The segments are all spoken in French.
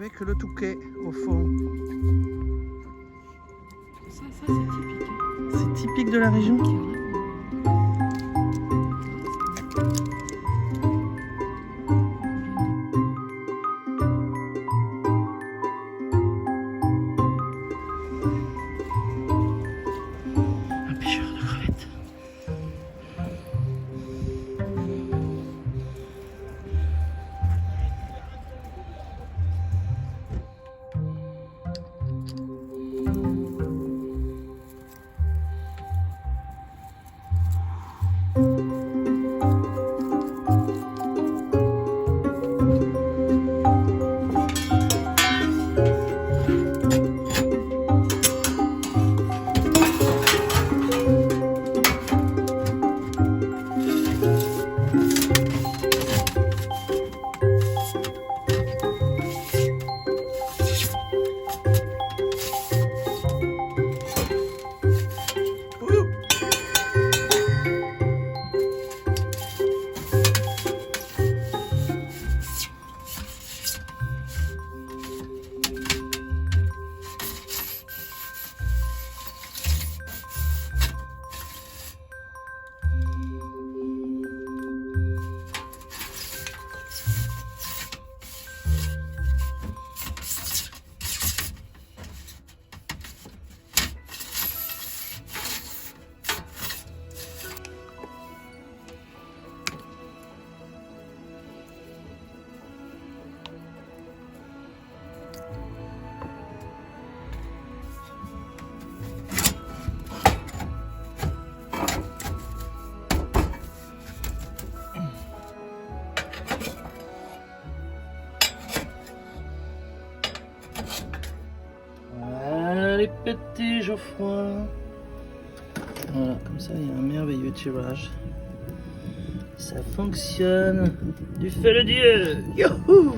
avec le touquet au fond. Ça c'est typique. C'est typique de la région. Un pêcheur de crevettes. Les petits Geoffroy. Voilà, comme ça il y a un merveilleux tirage. Ça fonctionne. Du feu le dieu. Youhou!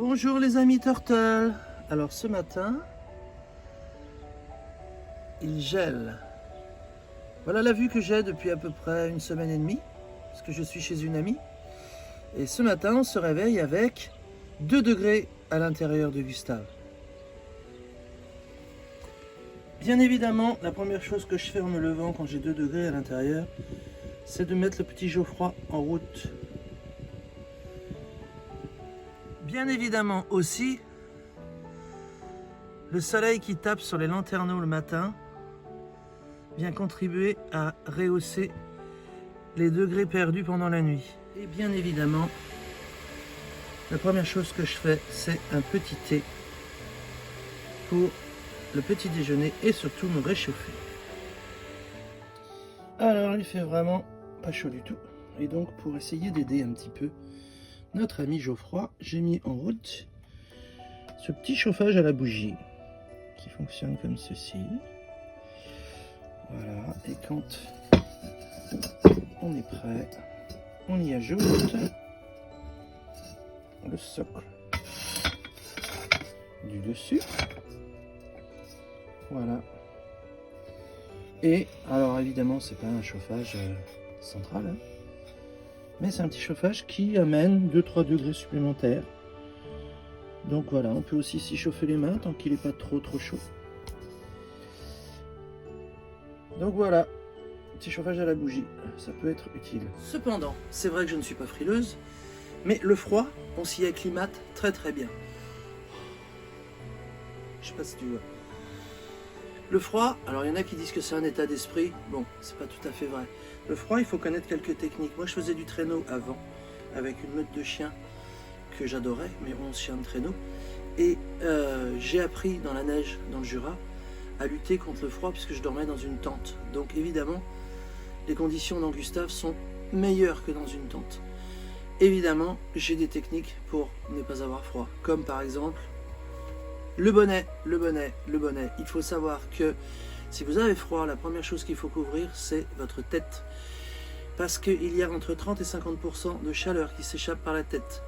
Bonjour les amis Turtle. Alors ce matin, il gèle. Voilà la vue que j'ai depuis à peu près une semaine et demie, parce que je suis chez une amie. Et ce matin, on se réveille avec 2 degrés à l'intérieur de Gustave. Bien évidemment, la première chose que je fais en me levant quand j'ai 2 degrés à l'intérieur, c'est de mettre le petit Geoffroy en route. Bien évidemment aussi, le soleil qui tape sur les lanterneaux le matin vient contribuer à rehausser les degrés perdus pendant la nuit. Et bien évidemment, la première chose que je fais, c'est un petit thé pour le petit déjeuner et surtout me réchauffer. Alors, il fait vraiment pas chaud du tout. Et donc, pour essayer d'aider un petit peu notre ami Geoffroy, j'ai mis en route ce petit chauffage à la bougie qui fonctionne comme ceci. Voilà, et quand on est prêt, on y ajoute le socle du dessus. Voilà. Et alors évidemment, c'est pas un chauffage central, hein, mais c'est un petit chauffage qui amène 2-3 degrés supplémentaires. Donc voilà, on peut aussi s'y chauffer les mains tant qu'il n'est pas trop chaud. Donc voilà, petit chauffage à la bougie, ça peut être utile. Cependant, c'est vrai que je ne suis pas frileuse, mais le froid, on s'y acclimate très bien. Je sais pas si tu vois. Le froid, alors il y en a qui disent que c'est un état d'esprit. Bon, c'est pas tout à fait vrai. Le froid, il faut connaître quelques techniques. Moi, je faisais du traîneau avant. avec une meute de chiens que j'adorais, mes 11 chiens de traîneau. Et j'ai appris dans la neige, dans le Jura, à lutter contre le froid puisque je dormais dans une tente. Donc évidemment, les conditions dans Gustave sont meilleures que dans une tente. Évidemment, j'ai des techniques pour ne pas avoir froid, comme par exemple le bonnet. Il faut savoir que si vous avez froid, la première chose qu'il faut couvrir, c'est votre tête. Parce qu'il y a entre 30 et 50% de chaleur qui s'échappe par la tête.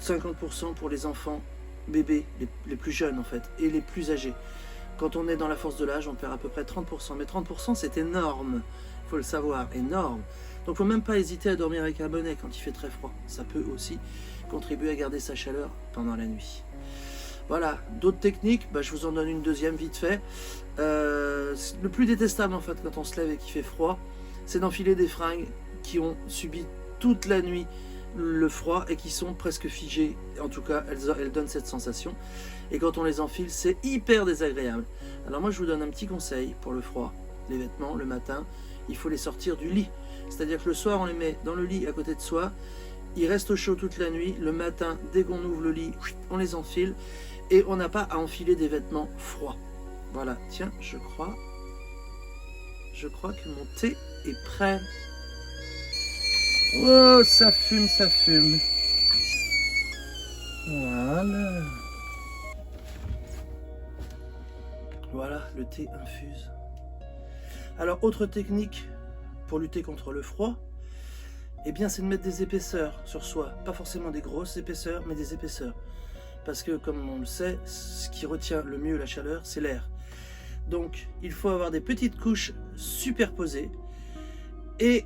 50% pour les enfants, bébés, les plus jeunes en fait, et les plus âgés. Quand on est dans la force de l'âge, on perd à peu près 30%. Mais 30%, c'est énorme, il faut le savoir, énorme. Donc il ne faut même pas hésiter à dormir avec un bonnet quand il fait très froid. Ça peut aussi contribuer à garder sa chaleur pendant la nuit. Voilà, d'autres techniques, je vous en donne une deuxième vite fait. Le plus détestable en fait quand on se lève et qu'il fait froid, c'est d'enfiler des fringues qui ont subi toute la nuit le froid et qui sont presque figées. En tout cas, elles donnent cette sensation. Et quand on les enfile, c'est hyper désagréable. Alors moi, je vous donne un petit conseil pour le froid. Les vêtements, le matin, il faut les sortir du lit. C'est-à-dire que le soir, on les met dans le lit à côté de soi. Ils restent au chaud toute la nuit. Le matin, dès qu'on ouvre le lit, on les enfile. Et on n'a pas à enfiler des vêtements froids. Voilà, tiens, je crois que mon thé est prêt. Oh, ça fume, ça fume. Voilà. Voilà, le thé infuse. Alors, autre technique pour lutter contre le froid, eh bien, c'est de mettre des épaisseurs sur soi. Pas forcément des grosses épaisseurs, mais des épaisseurs. Parce que, comme on le sait, ce qui retient le mieux la chaleur, c'est l'air. Donc, il faut avoir des petites couches superposées. Et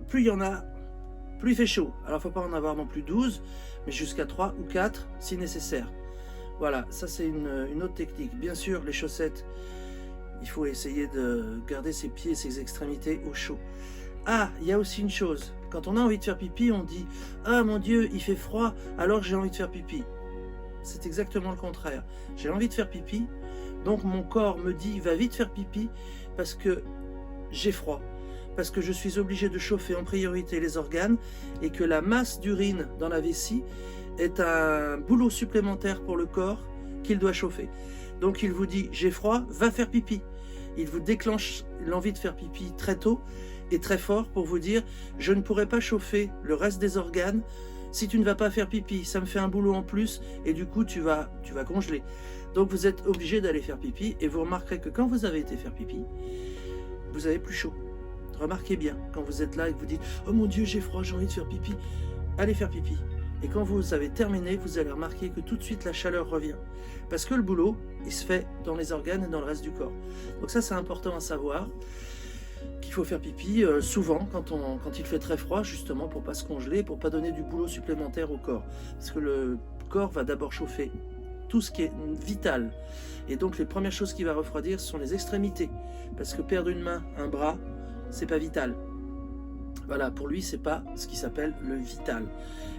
plus il y en a, plus il fait chaud. Alors, il ne faut pas en avoir non plus 12, mais jusqu'à 3 ou 4 si nécessaire. Voilà, ça c'est une autre technique. Bien sûr, les chaussettes, il faut essayer de garder ses pieds et ses extrémités au chaud. Ah, il y a aussi une chose. Quand on a envie de faire pipi, on dit « Ah mon Dieu, il fait froid, alors j'ai envie de faire pipi. » C'est exactement le contraire. J'ai envie de faire pipi, donc mon corps me dit « Va vite faire pipi parce que j'ai froid. » Parce que je suis obligé de chauffer en priorité les organes et que la masse d'urine dans la vessie est un boulot supplémentaire pour le corps qu'il doit chauffer. Donc il vous dit « J'ai froid, va faire pipi ». Il vous déclenche l'envie de faire pipi très tôt et très fort pour vous dire « Je ne pourrai pas chauffer le reste des organes si tu ne vas pas faire pipi. Ça me fait un boulot en plus et du coup tu vas congeler. » Donc vous êtes obligé d'aller faire pipi et vous remarquerez que quand vous avez été faire pipi, vous avez plus chaud. Remarquez bien, quand vous êtes là et que vous dites « Oh mon Dieu, j'ai froid, j'ai envie de faire pipi », allez faire pipi. Et quand vous avez terminé, vous allez remarquer que tout de suite la chaleur revient. Parce que le boulot, il se fait dans les organes et dans le reste du corps. Donc ça, c'est important à savoir, qu'il faut faire pipi souvent quand il fait très froid, justement pour ne pas se congeler, pour ne pas donner du boulot supplémentaire au corps. Parce que le corps va d'abord chauffer tout ce qui est vital. Et donc les premières choses qu'il va refroidir sont les extrémités. Parce que perdre une main, un bras, c'est pas vital. Voilà, pour lui, c'est pas ce qui s'appelle le vital.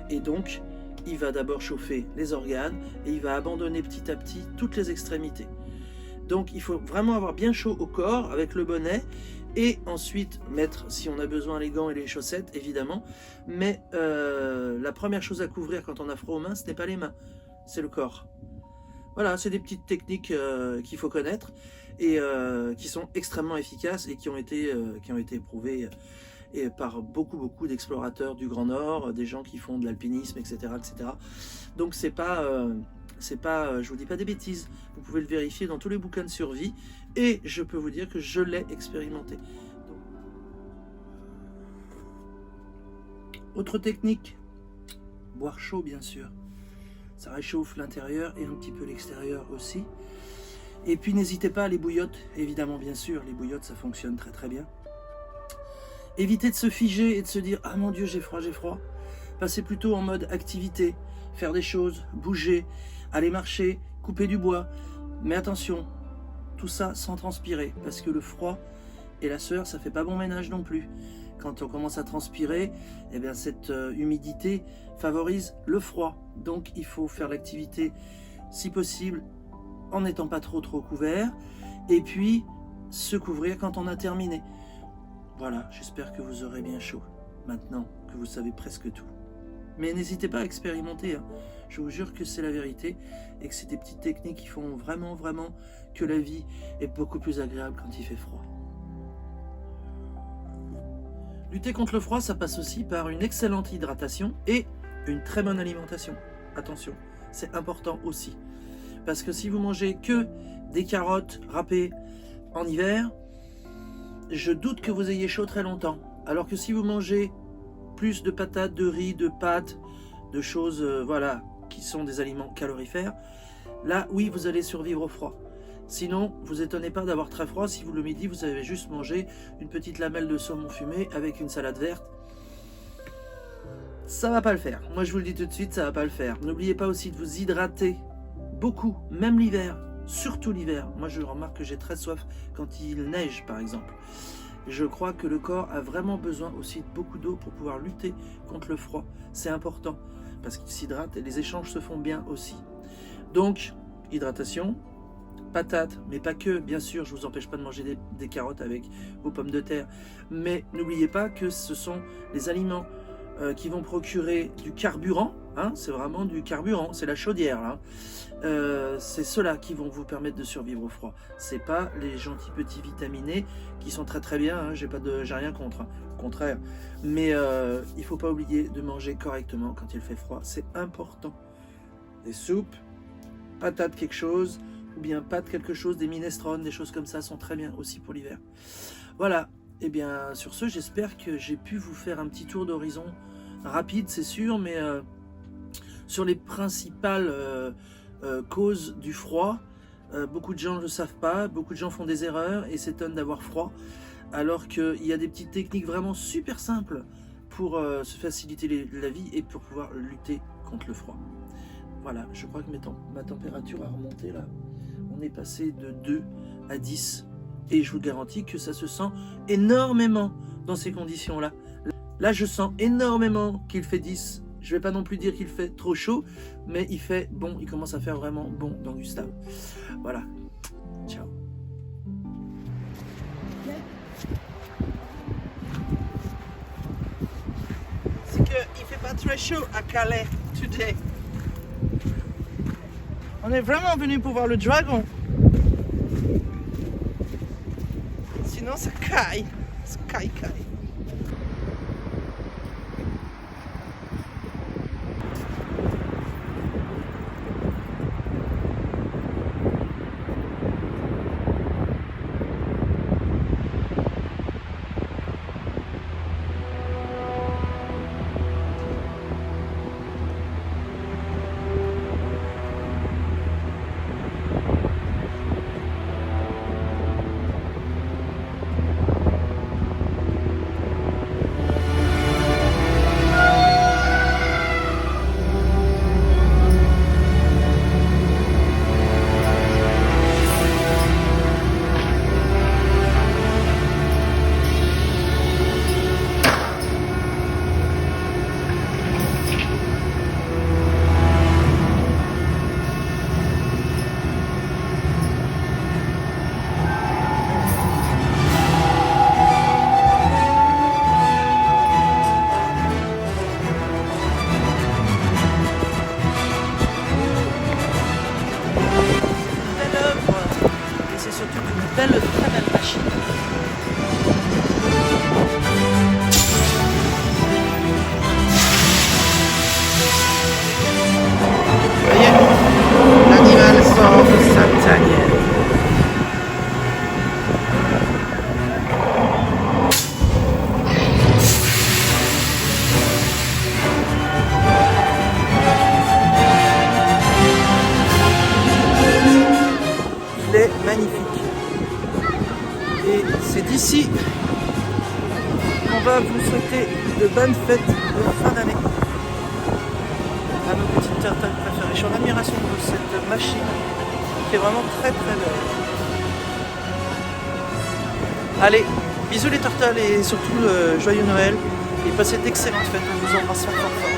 Et donc, il va d'abord chauffer les organes et il va abandonner petit à petit toutes les extrémités. Donc, il faut vraiment avoir bien chaud au corps avec le bonnet et ensuite mettre, si on a besoin, les gants et les chaussettes, évidemment. Mais la première chose à couvrir quand on a froid aux mains, ce n'est pas les mains, c'est le corps. Voilà, c'est des petites techniques qu'il faut connaître et qui sont extrêmement efficaces et qui ont été éprouvées et par beaucoup d'explorateurs du Grand Nord, des gens qui font de l'alpinisme, etc., etc. Donc c'est pas, je vous dis pas des bêtises, vous pouvez le vérifier dans tous les bouquins de survie, et je peux vous dire que je l'ai expérimenté. Autre technique, boire chaud bien sûr, ça réchauffe l'intérieur et un petit peu l'extérieur aussi. Et puis n'hésitez pas à les bouillottes, évidemment bien sûr, les bouillottes ça fonctionne très très bien. Évitez de se figer et de se dire « Ah mon Dieu, j'ai froid, j'ai froid ». Passez plutôt en mode activité, faire des choses, bouger, aller marcher, couper du bois. Mais attention, tout ça sans transpirer, parce que le froid et la sueur, ça fait pas bon ménage non plus. Quand on commence à transpirer, eh bien cette humidité favorise le froid. Donc il faut faire l'activité, si possible, en n'étant pas trop couvert, et puis se couvrir quand on a terminé. Voilà, j'espère que vous aurez bien chaud maintenant que vous savez presque tout. Mais n'hésitez pas à expérimenter, hein. Je vous jure que c'est la vérité et que c'est des petites techniques qui font vraiment que la vie est beaucoup plus agréable quand il fait froid. Lutter contre le froid, ça passe aussi par une excellente hydratation et une très bonne alimentation. Attention, c'est important aussi. Parce que si vous mangez que des carottes râpées en hiver, je doute que vous ayez chaud très longtemps. Alors que si vous mangez plus de patates, de riz, de pâtes, de choses voilà, qui sont des aliments calorifères, là oui vous allez survivre au froid. Sinon vous étonnez pas d'avoir très froid si vous le midi vous avez juste mangé une petite lamelle de saumon fumé avec une salade verte. Ça va pas le faire, moi je vous le dis tout de suite, ça va pas le faire. N'oubliez pas aussi de vous hydrater beaucoup, même l'hiver, surtout l'hiver. Moi je remarque que j'ai très soif quand il neige par exemple. Je crois que le corps a vraiment besoin aussi de beaucoup d'eau pour pouvoir lutter contre le froid. C'est important parce qu'il s'hydrate et les échanges se font bien aussi. Donc, hydratation, patates, mais pas que, bien sûr, je ne vous empêche pas de manger des carottes avec vos pommes de terre. Mais n'oubliez pas que ce sont les aliments qui vont procurer du carburant, hein, c'est vraiment du carburant, c'est la chaudière là. C'est ceux-là qui vont vous permettre de survivre au froid. C'est pas les gentils petits vitaminés qui sont très bien, hein, j'ai rien contre, hein, au contraire. Mais il faut pas oublier de manger correctement quand il fait froid, c'est important. Des soupes, patates quelque chose, ou bien pâtes quelque chose, des minestrones, des choses comme ça sont très bien aussi pour l'hiver. Voilà, et bien sur ce, j'espère que j'ai pu vous faire un petit tour d'horizon rapide, c'est sûr, mais sur les principales causes du froid. Beaucoup de gens ne le savent pas, beaucoup de gens font des erreurs et s'étonnent d'avoir froid, alors qu'il y a des petites techniques vraiment super simples pour se faciliter la vie et pour pouvoir lutter contre le froid. Voilà, je crois que ma température a remonté là. On est passé de 2 à 10 et je vous garantis que ça se sent énormément dans ces conditions-là. Là, je sens énormément qu'il fait 10. Je ne vais pas non plus dire qu'il fait trop chaud, mais il fait bon, il commence à faire vraiment bon dans Gustave. Voilà. Ciao. C'est qu'il ne fait pas très chaud à Calais today. On est vraiment venu pour voir le dragon. Sinon ça caille. Ça caille. Très belle machine. Vous voyez, l'animal sort de sa tanière. Il est magnifique. Et c'est d'ici qu'on va vous souhaiter de bonnes fêtes de fin d'année à nos petites turtles préférées. Je suis en admiration de cette machine qui est vraiment très belle. Allez, bisous les turtles et surtout joyeux Noël et passez d'excellentes fêtes. On vous embrasse fort.